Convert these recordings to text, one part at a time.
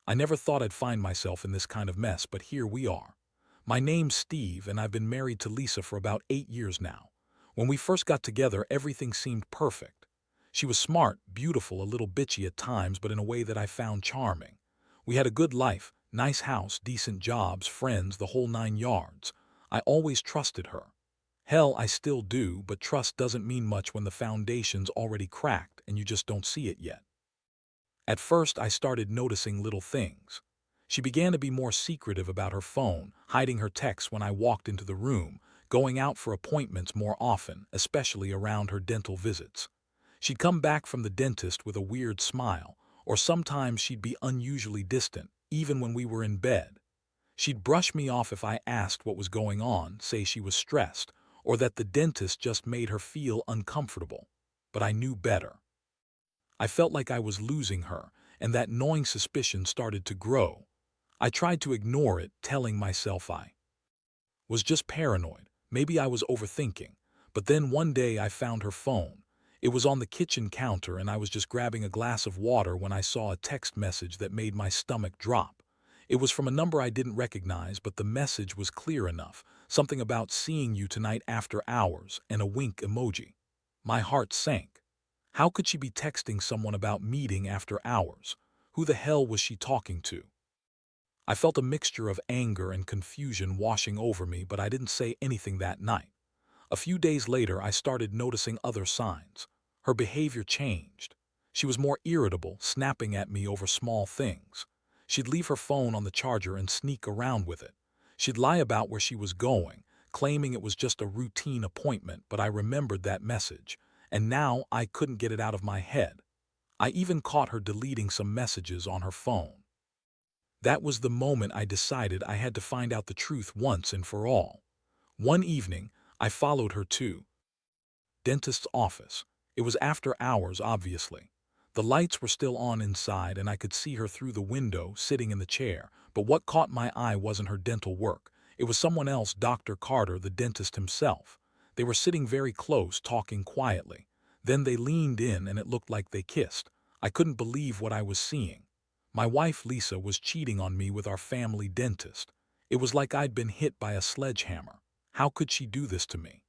I never thought I'd find myself in this kind of mess, but here we are. My name's Steve, and I've been married to Lisa for about 8 years now. When we first got together, everything seemed perfect. She was smart, beautiful, a little bitchy at times, but in a way that I found charming. We had a good life, nice house, decent jobs, friends, the whole 9 yards. I always trusted her. Hell, I still do, but trust doesn't mean much when the foundation's already cracked and you just don't see it yet. At first, I started noticing little things. She began to be more secretive about her phone, hiding her texts when I walked into the room, going out for appointments more often, especially around her dental visits. She'd come back from the dentist with a weird smile, or sometimes she'd be unusually distant, even when we were in bed. She'd brush me off if I asked what was going on, say she was stressed, or that the dentist just made her feel uncomfortable. But I knew better. I felt like I was losing her, and that gnawing suspicion started to grow. I tried to ignore it, telling myself I was just paranoid. Maybe I was overthinking. But then one day I found her phone. It was on the kitchen counter, and I was just grabbing a glass of water when I saw a text message that made my stomach drop. It was from a number I didn't recognize, but the message was clear enough. Something about seeing you tonight after hours, and a wink emoji. My heart sank. How could she be texting someone about meeting after hours? Who the hell was she talking to? I felt a mixture of anger and confusion washing over me, but I didn't say anything that night. A few days later, I started noticing other signs. Her behavior changed. She was more irritable, snapping at me over small things. She'd leave her phone on the charger and sneak around with it. She'd lie about where she was going, claiming it was just a routine appointment, but I remembered that message, and now I couldn't get it out of my head. I even caught her deleting some messages on her phone. That was the moment I decided I had to find out the truth once and for all. One evening, I followed her to dentist's office. It was after hours, obviously. The lights were still on inside, and I could see her through the window, sitting in the chair. But what caught my eye wasn't her dental work. It was someone else, Dr. Carter, the dentist himself. They were sitting very close, talking quietly. Then they leaned in, and it looked like they kissed. I couldn't believe what I was seeing. My wife, Lisa, was cheating on me with our family dentist. It was like I'd been hit by a sledgehammer. How could she do this to me?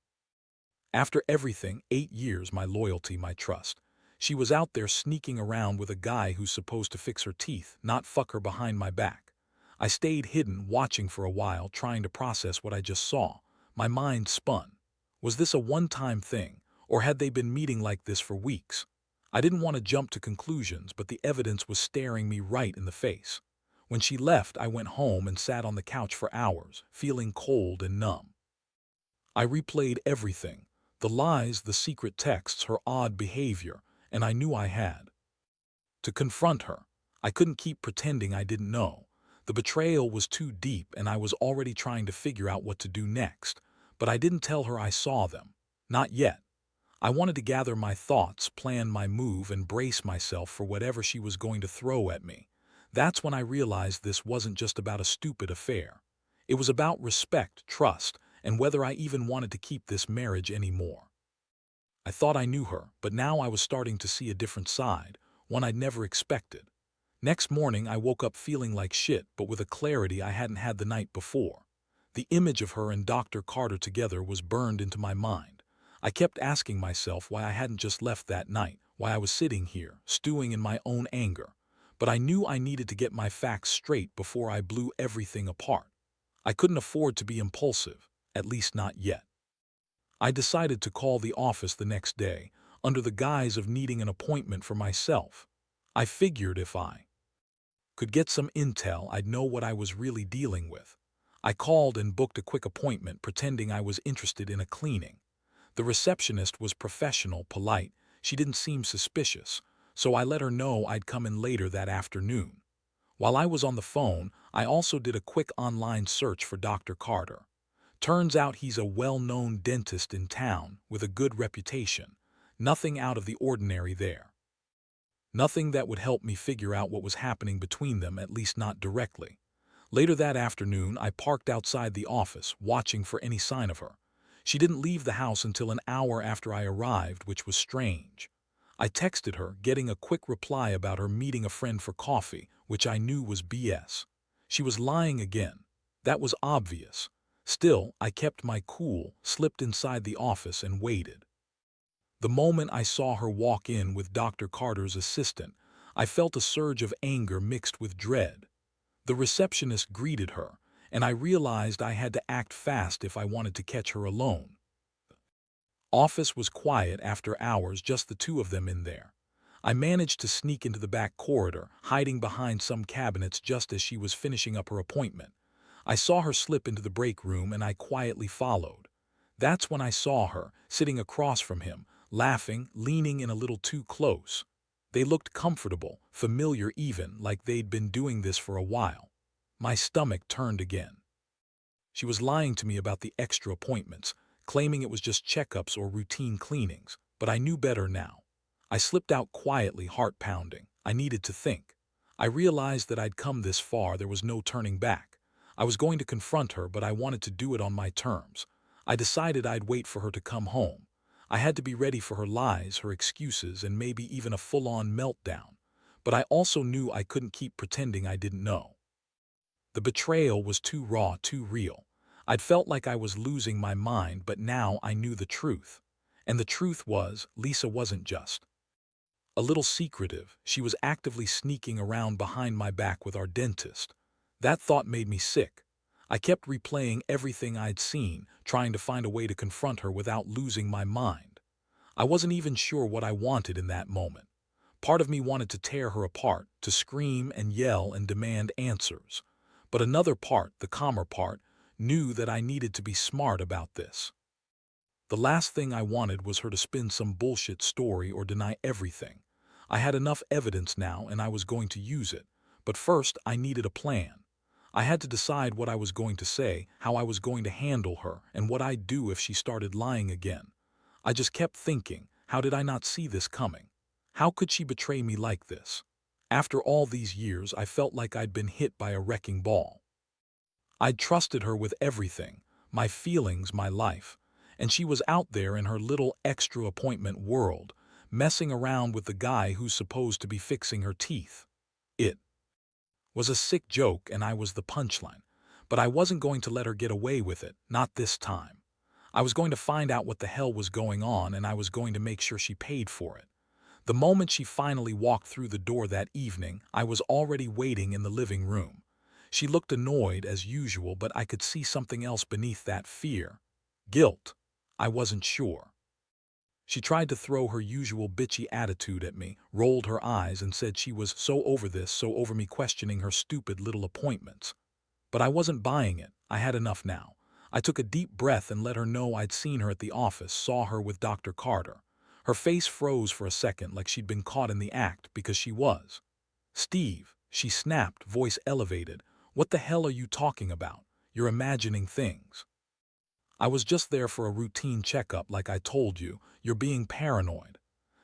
After everything, 8 years, my loyalty, my trust. She was out there sneaking around with a guy who's supposed to fix her teeth, not fuck her behind my back. I stayed hidden, watching for a while, trying to process what I just saw. My mind spun. Was this a one-time thing, or had they been meeting like this for weeks? I didn't want to jump to conclusions, but the evidence was staring me right in the face. When she left, I went home and sat on the couch for hours, feeling cold and numb. I replayed everything. The lies, the secret texts, her odd behavior, and I knew I had to confront her. I couldn't keep pretending I didn't know. The betrayal was too deep, and I was already trying to figure out what to do next. But I didn't tell her I saw them. Not yet. I wanted to gather my thoughts, plan my move, and brace myself for whatever she was going to throw at me. That's when I realized this wasn't just about a stupid affair. It was about respect, trust, and whether I even wanted to keep this marriage anymore. I thought I knew her, but now I was starting to see a different side, one I'd never expected. Next morning, I woke up feeling like shit, but with a clarity I hadn't had the night before. The image of her and Dr. Carter together was burned into my mind. I kept asking myself why I hadn't just left that night, why I was sitting here, stewing in my own anger. But I knew I needed to get my facts straight before I blew everything apart. I couldn't afford to be impulsive, at least not yet. I decided to call the office the next day, under the guise of needing an appointment for myself. I figured if I could get some intel, I'd know what I was really dealing with. I called and booked a quick appointment, pretending I was interested in a cleaning. The receptionist was professional, polite. She didn't seem suspicious, so I let her know I'd come in later that afternoon. While I was on the phone, I also did a quick online search for Dr. Carter. Turns out he's a well-known dentist in town with a good reputation. Nothing out of the ordinary there. Nothing that would help me figure out what was happening between them, at least not directly. Later that afternoon, I parked outside the office, watching for any sign of her. She didn't leave the house until an hour after I arrived, which was strange. I texted her, getting a quick reply about her meeting a friend for coffee, which I knew was BS. She was lying again. That was obvious. Still, I kept my cool, slipped inside the office and waited. The moment I saw her walk in with Dr. Carter's assistant, I felt a surge of anger mixed with dread. The receptionist greeted her, and I realized I had to act fast if I wanted to catch her alone. Office was quiet after hours, just the two of them in there. I managed to sneak into the back corridor, hiding behind some cabinets just as she was finishing up her appointment. I saw her slip into the break room and I quietly followed. That's when I saw her, sitting across from him, laughing, leaning in a little too close. They looked comfortable, familiar even, like they'd been doing this for a while. My stomach turned again. She was lying to me about the extra appointments, claiming it was just checkups or routine cleanings, but I knew better now. I slipped out quietly, heart pounding. I needed to think. I realized that I'd come this far, there was no turning back. I was going to confront her, but I wanted to do it on my terms. I decided I'd wait for her to come home. I had to be ready for her lies, her excuses, and maybe even a full-on meltdown. But I also knew I couldn't keep pretending I didn't know. The betrayal was too raw, too real. I'd felt like I was losing my mind, but now I knew the truth. And the truth was, Lisa wasn't just a little secretive. She was actively sneaking around behind my back with our dentist. That thought made me sick. I kept replaying everything I'd seen, trying to find a way to confront her without losing my mind. I wasn't even sure what I wanted in that moment. Part of me wanted to tear her apart, to scream and yell and demand answers. But another part, the calmer part, knew that I needed to be smart about this. The last thing I wanted was her to spin some bullshit story or deny everything. I had enough evidence now and I was going to use it. But first, I needed a plan. I had to decide what I was going to say, how I was going to handle her, and what I'd do if she started lying again. I just kept thinking, how did I not see this coming? How could she betray me like this? After all these years, I felt like I'd been hit by a wrecking ball. I'd trusted her with everything, my feelings, my life, and she was out there in her little extra appointment world, messing around with the guy who's supposed to be fixing her teeth. It was a sick joke and I was the punchline, but I wasn't going to let her get away with it, not this time. I was going to find out what the hell was going on and I was going to make sure she paid for it. The moment she finally walked through the door that evening, I was already waiting in the living room. She looked annoyed as usual, but I could see something else beneath that fear. Guilt. I wasn't sure. She tried to throw her usual bitchy attitude at me, rolled her eyes and said she was so over this, so over me questioning her stupid little appointments. But I wasn't buying it. I had enough now. I took a deep breath and let her know I'd seen her at the office, saw her with Dr. Carter. Her face froze for a second like she'd been caught in the act, because she was. "Steve," she snapped, voice elevated. "What the hell are you talking about? You're imagining things. I was just there for a routine checkup like I told you. You're being paranoid."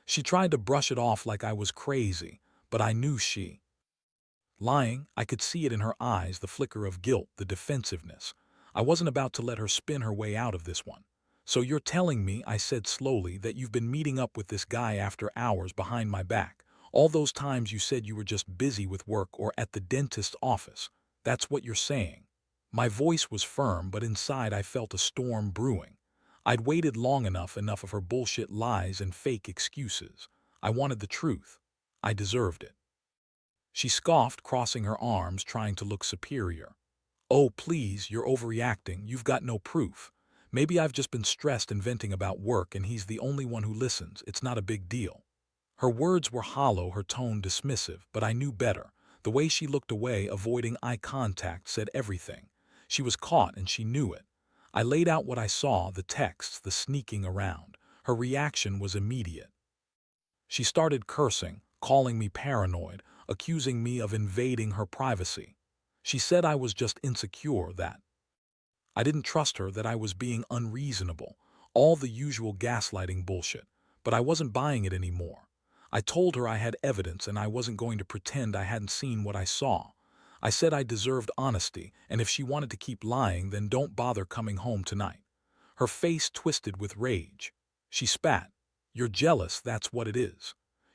She tried to brush it off like I was crazy, but I knew she lying. I could see it in her eyes, the flicker of guilt, the defensiveness. I wasn't about to let her spin her way out of this one. "So you're telling me," I said slowly, "that you've been meeting up with this guy after hours behind my back? All those times you said you were just busy with work or at the dentist's office. That's what you're saying?" My voice was firm, but inside I felt a storm brewing. I'd waited long enough of her bullshit lies and fake excuses. I wanted the truth. I deserved it. She scoffed, crossing her arms, trying to look superior. "Oh, please, you're overreacting. You've got no proof. Maybe I've just been stressed and venting about work and he's the only one who listens. It's not a big deal." Her words were hollow, her tone dismissive, but I knew better. The way she looked away, avoiding eye contact, said everything. She was caught and she knew it. I laid out what I saw, the texts, the sneaking around. Her reaction was immediate. She started cursing, calling me paranoid, accusing me of invading her privacy. She said I was just insecure, that I didn't trust her, that I was being unreasonable. All the usual gaslighting bullshit. But I wasn't buying it anymore. I told her I had evidence and I wasn't going to pretend I hadn't seen what I saw. I said I deserved honesty, and if she wanted to keep lying, then don't bother coming home tonight. Her face twisted with rage. She spat. "You're jealous, that's what it is."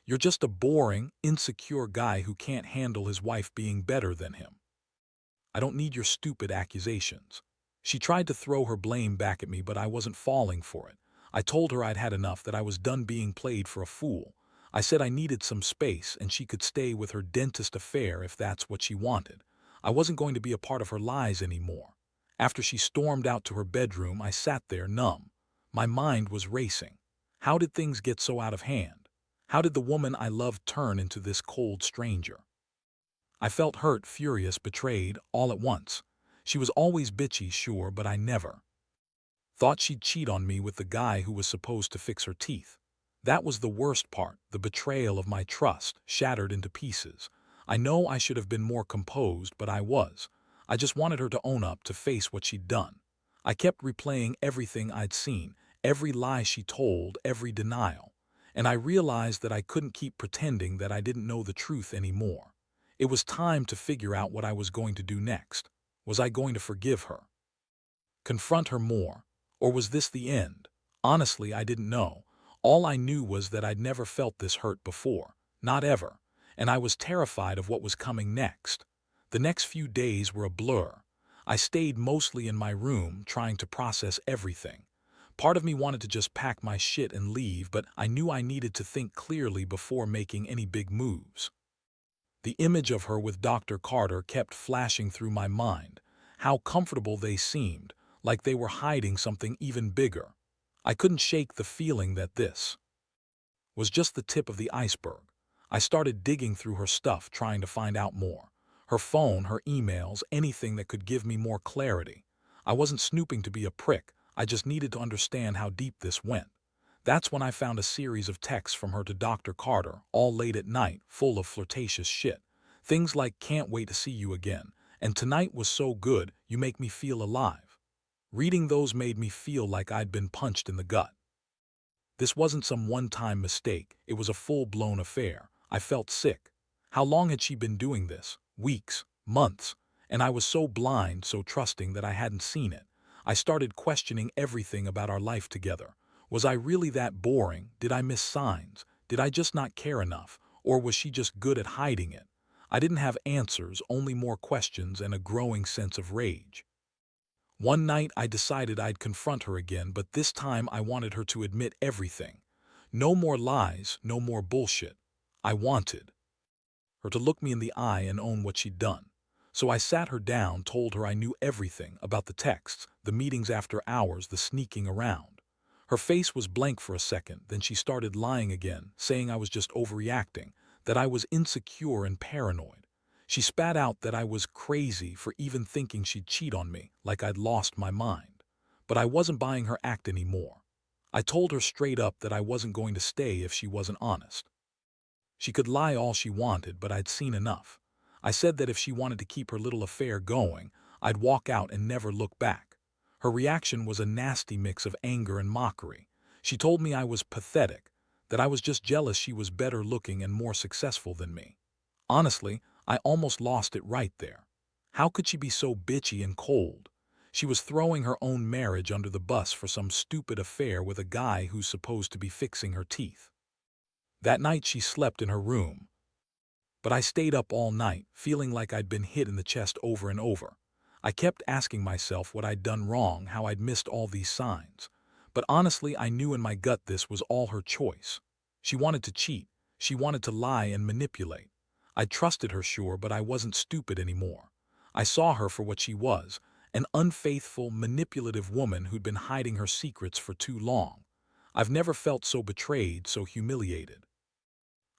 You're just a boring, insecure guy who can't handle his wife being better than him. I don't need your stupid accusations." She tried to throw her blame back at me, but I wasn't falling for it. I told her I'd had enough, that I was done being played for a fool. I said I needed some space and she could stay with her dentist affair if that's what she wanted. I wasn't going to be a part of her lies anymore. After she stormed out to her bedroom, I sat there numb. My mind was racing. How did things get so out of hand? How did the woman I loved turn into this cold stranger? I felt hurt, furious, betrayed, all at once. She was always bitchy, sure, but I never thought she'd cheat on me with the guy who was supposed to fix her teeth. That was the worst part, the betrayal of my trust, shattered into pieces. I know I should have been more composed, but I was. I just wanted her to own up, to face what she'd done. I kept replaying everything I'd seen, every lie she told, every denial. And I realized that I couldn't keep pretending that I didn't know the truth anymore. It was time to figure out what I was going to do next. Was I going to forgive her? Confront her more? Or was this the end? Honestly, I didn't know. All I knew was that I'd never felt this hurt before. Not ever. And I was terrified of what was coming next. The next few days were a blur. I stayed mostly in my room, trying to process everything. Part of me wanted to just pack my shit and leave, but I knew I needed to think clearly before making any big moves. The image of her with Dr. Carter kept flashing through my mind. How comfortable they seemed, like they were hiding something even bigger. I couldn't shake the feeling that this was just the tip of the iceberg. I started digging through her stuff, trying to find out more. Her phone, her emails, anything that could give me more clarity. I wasn't snooping to be a prick. I just needed to understand how deep this went. That's when I found a series of texts from her to Dr. Carter, all late at night, full of flirtatious shit. Things like, "Can't wait to see you again," and "Tonight was so good, you make me feel alive." Reading those made me feel like I'd been punched in the gut. This wasn't some one-time mistake, it was a full-blown affair. I felt sick. How long had she been doing this? Weeks, months, and I was so blind, so trusting that I hadn't seen it. I started questioning everything about our life together. Was I really that boring? Did I miss signs? Did I just not care enough? Or was she just good at hiding it? I didn't have answers, only more questions and a growing sense of rage. One night I decided I'd confront her again, but this time I wanted her to admit everything. No more lies, no more bullshit. I wanted her to look me in the eye and own what she'd done. So I sat her down, told her I knew everything about the texts, the meetings after hours, the sneaking around. Her face was blank for a second, then she started lying again, saying I was just overreacting, that I was insecure and paranoid. She spat out that I was crazy for even thinking she'd cheat on me, like I'd lost my mind. But I wasn't buying her act anymore. I told her straight up that I wasn't going to stay if she wasn't honest. She could lie all she wanted, but I'd seen enough. I said that if she wanted to keep her little affair going, I'd walk out and never look back. Her reaction was a nasty mix of anger and mockery. She told me I was pathetic, that I was just jealous she was better looking and more successful than me. Honestly, I almost lost it right there. How could she be so bitchy and cold? She was throwing her own marriage under the bus for some stupid affair with a guy who's supposed to be fixing her teeth. That night she slept in her room. But I stayed up all night, feeling like I'd been hit in the chest over and over. I kept asking myself what I'd done wrong, how I'd missed all these signs. But honestly, I knew in my gut this was all her choice. She wanted to cheat. She wanted to lie and manipulate. I trusted her, sure, but I wasn't stupid anymore. I saw her for what she was, an unfaithful, manipulative woman who'd been hiding her secrets for too long. I've never felt so betrayed, so humiliated.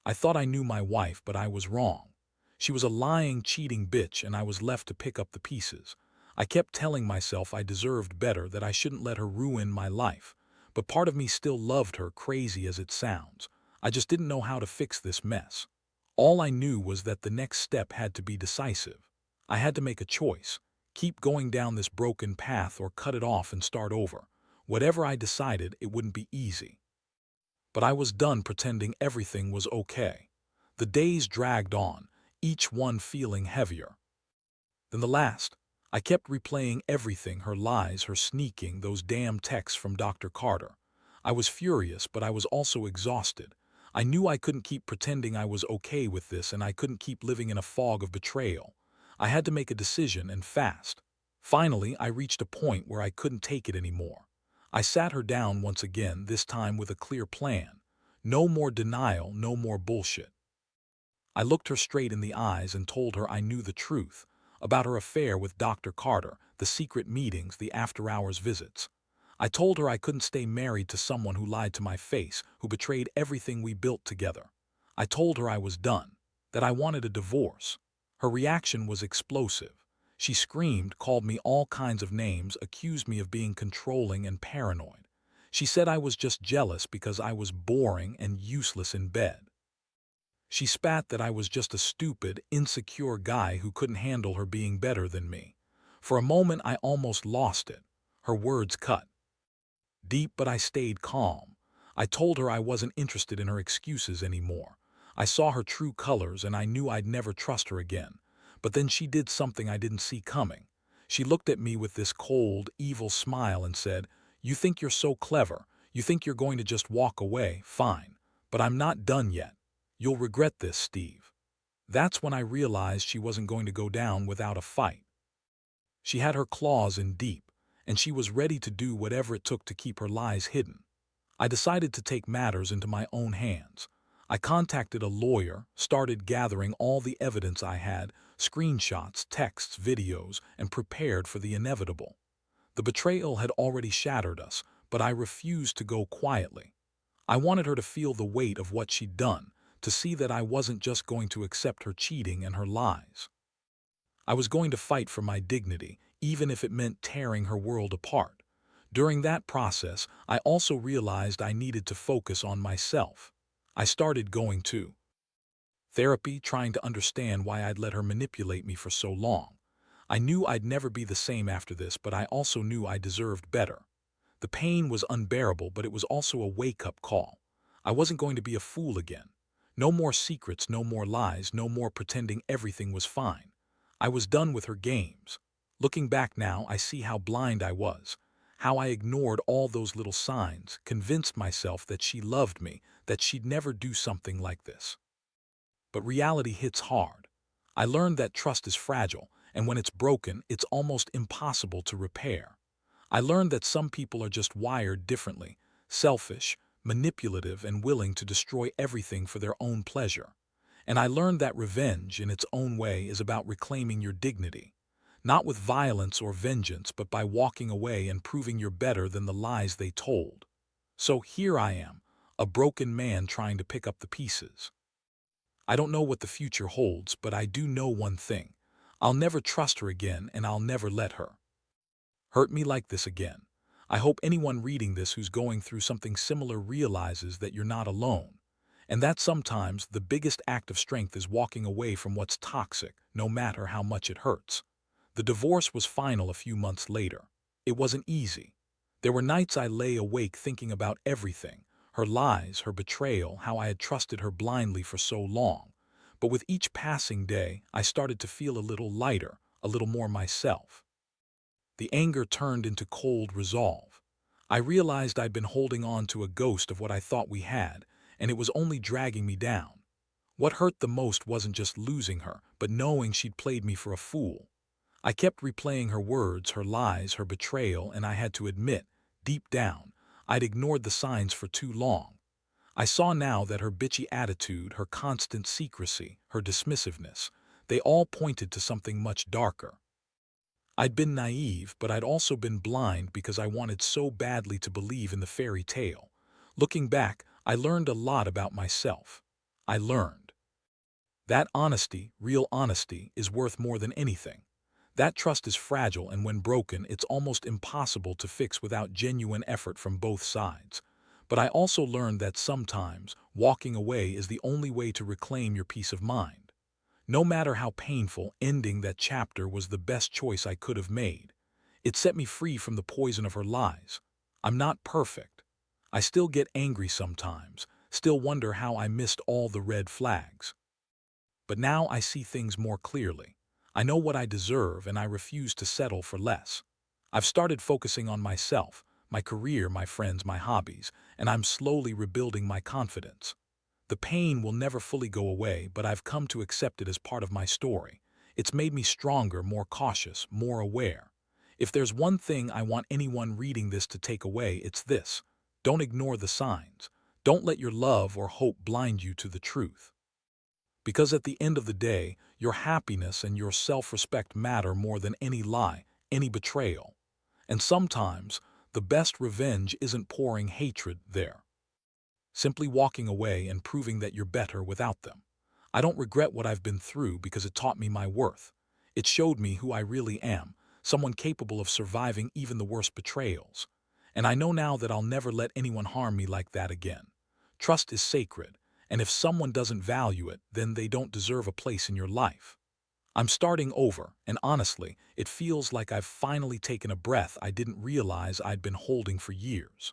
I thought I knew my wife, but I was wrong. She was a lying, cheating bitch, and I was left to pick up the pieces. I kept telling myself I deserved better, that I shouldn't let her ruin my life. But part of me still loved her, crazy as it sounds. I just didn't know how to fix this mess. All I knew was that the next step had to be decisive. I had to make a choice. Keep going down this broken path or cut it off and start over. Whatever I decided, it wouldn't be easy. But I was done pretending everything was okay. The days dragged on, each one feeling heavier than the last. I kept replaying everything, her lies, her sneaking, those damn texts from Dr. Carter. I was furious, but I was also exhausted. I knew I couldn't keep pretending I was okay with this, and I couldn't keep living in a fog of betrayal. I had to make a decision, and fast. Finally, I reached a point where I couldn't take it anymore. I sat her down once again, this time with a clear plan. No more denial, no more bullshit. I looked her straight in the eyes and told her I knew the truth about her affair with Dr. Carter, the secret meetings, the after-hours visits. I told her I couldn't stay married to someone who lied to my face, who betrayed everything we built together. I told her I was done, that I wanted a divorce. Her reaction was explosive. She screamed, called me all kinds of names, accused me of being controlling and paranoid. She said I was just jealous because I was boring and useless in bed. She spat that I was just a stupid, insecure guy who couldn't handle her being better than me. For a moment I almost lost it. Her words cut deep, but I stayed calm. I told her I wasn't interested in her excuses anymore. I saw her true colors and I knew I'd never trust her again. But then she did something I didn't see coming. She looked at me with this cold, evil smile and said, "You think you're so clever. You think you're going to just walk away. Fine. But I'm not done yet. You'll regret this, Steve." That's when I realized she wasn't going to go down without a fight. She had her claws in deep, and she was ready to do whatever it took to keep her lies hidden. I decided to take matters into my own hands. I contacted a lawyer, started gathering all the evidence I had, screenshots, texts, videos, and prepared for the inevitable. The betrayal had already shattered us, but I refused to go quietly. I wanted her to feel the weight of what she'd done, to see that I wasn't just going to accept her cheating and her lies. I was going to fight for my dignity, even if it meant tearing her world apart. During that process, I also realized I needed to focus on myself. I started going to therapy, trying to understand why I'd let her manipulate me for so long. I knew I'd never be the same after this, but I also knew I deserved better. The pain was unbearable, but it was also a wake-up call. I wasn't going to be a fool again. No more secrets, no more lies, no more pretending everything was fine. I was done with her games. Looking back now, I see how blind I was, how I ignored all those little signs, convinced myself that she loved me, that she'd never do something like this. But reality hits hard. I learned that trust is fragile, and when it's broken, it's almost impossible to repair. I learned that some people are just wired differently, selfish, manipulative, and willing to destroy everything for their own pleasure. And I learned that revenge, in its own way, is about reclaiming your dignity. Not with violence or vengeance, but by walking away and proving you're better than the lies they told. So here I am, a broken man trying to pick up the pieces. I don't know what the future holds, but I do know one thing. I'll never trust her again, and I'll never let her hurt me like this again. I hope anyone reading this who's going through something similar realizes that you're not alone, and that sometimes the biggest act of strength is walking away from what's toxic, no matter how much it hurts. The divorce was final a few months later. It wasn't easy. There were nights I lay awake thinking about everything, her lies, her betrayal, how I had trusted her blindly for so long. But with each passing day, I started to feel a little lighter, a little more myself. The anger turned into cold resolve. I realized I'd been holding on to a ghost of what I thought we had, and it was only dragging me down. What hurt the most wasn't just losing her, but knowing she'd played me for a fool. I kept replaying her words, her lies, her betrayal, and I had to admit, deep down, I'd ignored the signs for too long. I saw now that her bitchy attitude, her constant secrecy, her dismissiveness, they all pointed to something much darker. I'd been naive, but I'd also been blind because I wanted so badly to believe in the fairy tale. Looking back, I learned a lot about myself. I learned that honesty, real honesty, is worth more than anything. That trust is fragile, and when broken, it's almost impossible to fix without genuine effort from both sides. But I also learned that sometimes walking away is the only way to reclaim your peace of mind. No matter how painful, ending that chapter was the best choice I could have made. It set me free from the poison of her lies. I'm not perfect. I still get angry sometimes, still wonder how I missed all the red flags. But now I see things more clearly. I know what I deserve, and I refuse to settle for less. I've started focusing on myself, my career, my friends, my hobbies, and I'm slowly rebuilding my confidence. The pain will never fully go away, but I've come to accept it as part of my story. It's made me stronger, more cautious, more aware. If there's one thing I want anyone reading this to take away, it's this. Don't ignore the signs. Don't let your love or hope blind you to the truth. Because at the end of the day, your happiness and your self-respect matter more than any lie, any betrayal. And sometimes, the best revenge isn't pouring hatred there. Simply walking away and proving that you're better without them. I don't regret what I've been through because it taught me my worth. It showed me who I really am, someone capable of surviving even the worst betrayals. And I know now that I'll never let anyone harm me like that again. Trust is sacred, and if someone doesn't value it, then they don't deserve a place in your life. I'm starting over, and honestly, it feels like I've finally taken a breath I didn't realize I'd been holding for years.